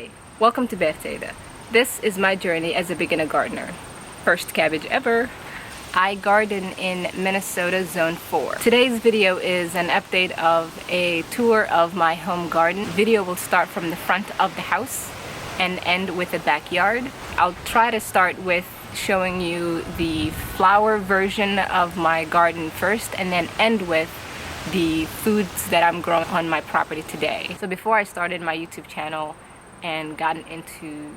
Hi, welcome to Beertayda. This is my journey as a beginner gardener. First cabbage ever. I garden in Minnesota Zone 4. Today's video is an update of a tour of my home garden. The video will start from the front of the house and end with the backyard. I'll try to start with showing you the flower version of my garden first and then end with the foods that I'm growing on my property today. So before I started my YouTube channel and gotten into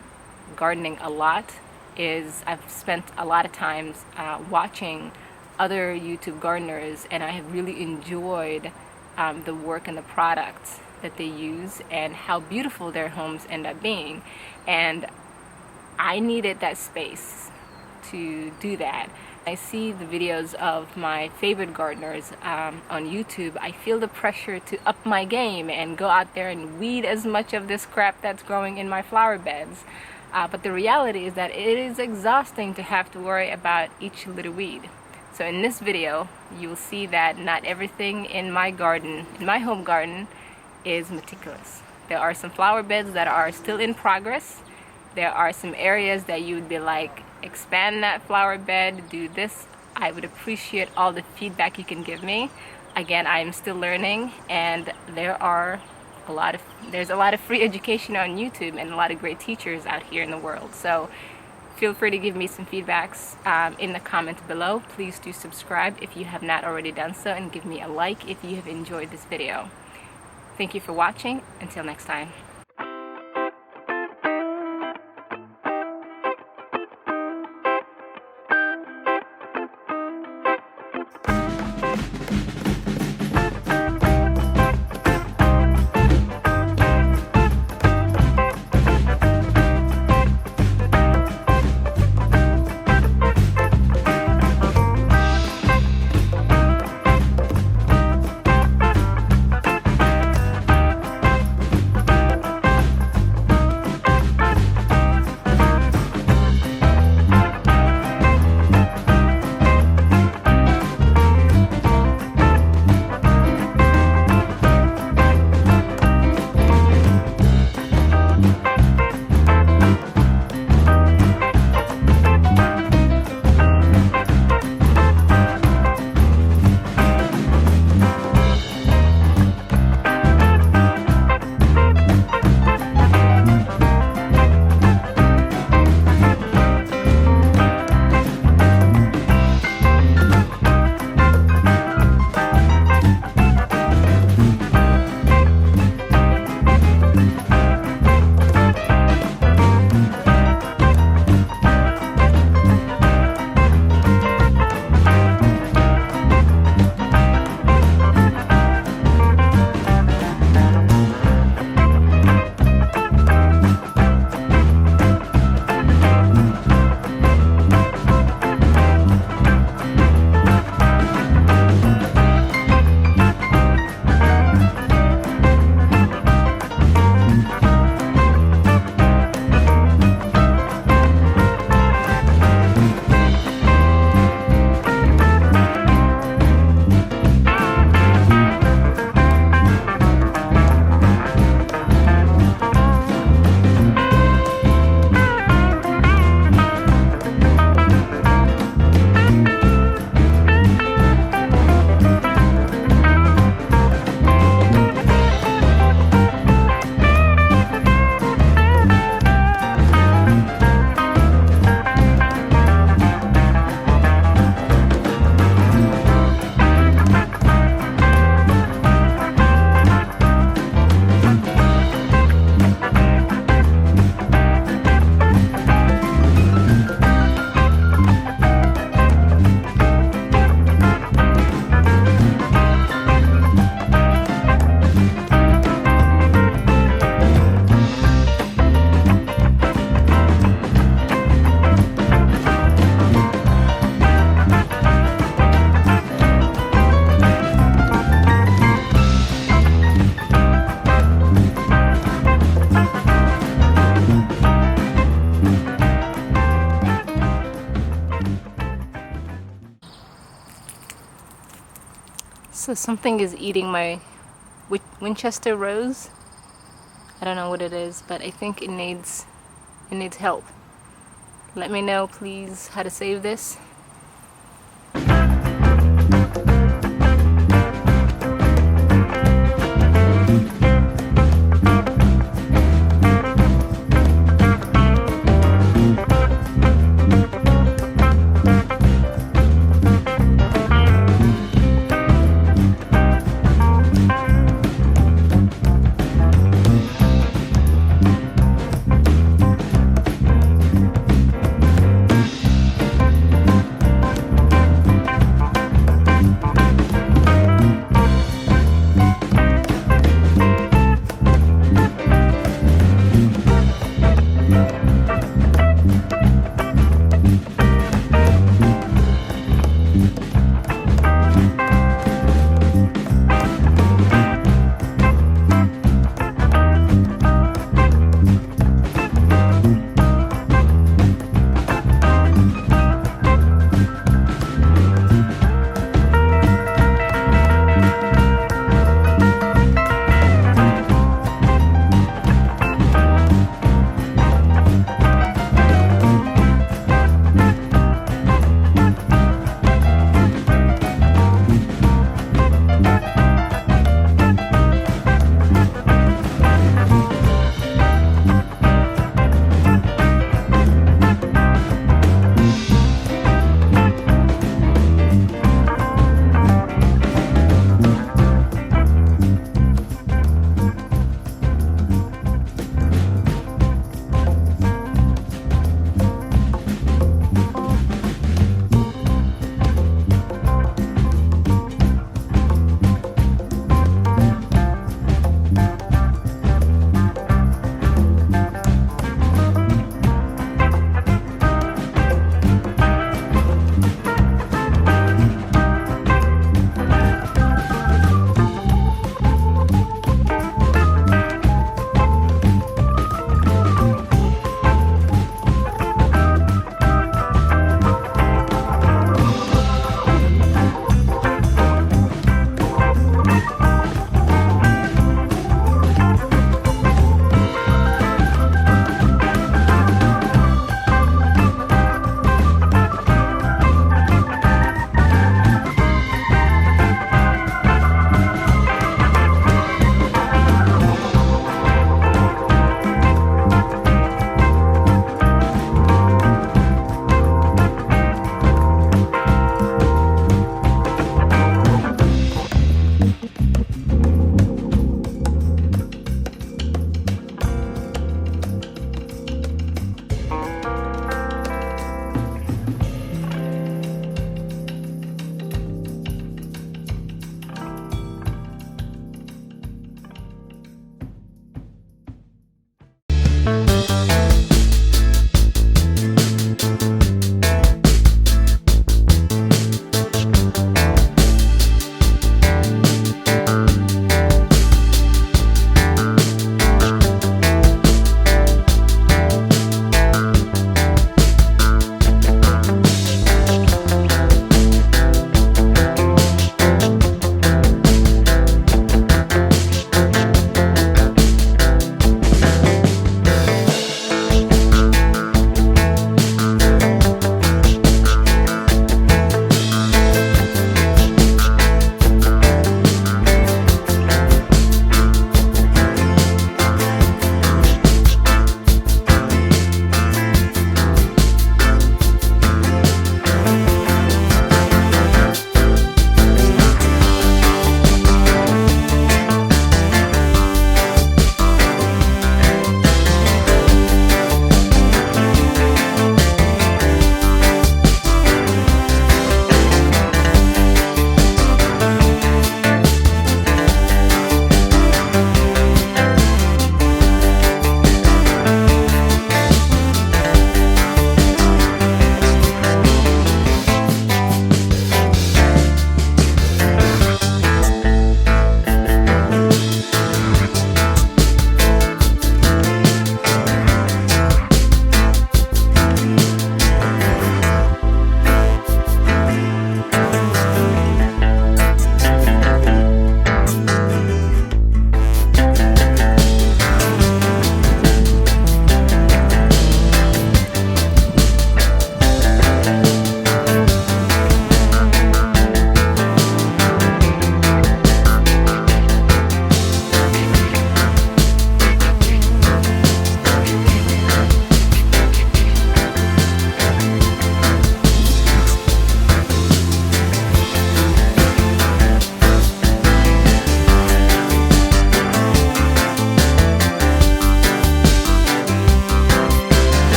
gardening a lot, I've spent a lot of times watching other YouTube gardeners, and I have really enjoyed the work and the products that they use and how beautiful their homes end up being. And I needed that space to do that. I see the videos of my favorite gardeners on YouTube. I feel the pressure to up my game and go out there and weed as much of this crap that's growing in my flower beds. But the reality is that it is exhausting to have to worry about each little weed. So in this video, you will see that not everything in my garden, in my home garden, is meticulous. There are some flower beds that are still in progress. There are some areas that you would be like, expand that flower bed, do this. I would appreciate all the feedback you can give me. Again, I am still learning, and there's a lot of free education on YouTube and a lot of great teachers out here in the world. So feel free to give me some feedbacks in the comments below. Please do subscribe if you have not already done so, and give me a like if you have enjoyed this video. Thank you for watching. Until next time. So something is eating my Winchester rose. I don't know what it is, but I think it needs help. Let me know, please, how to save this.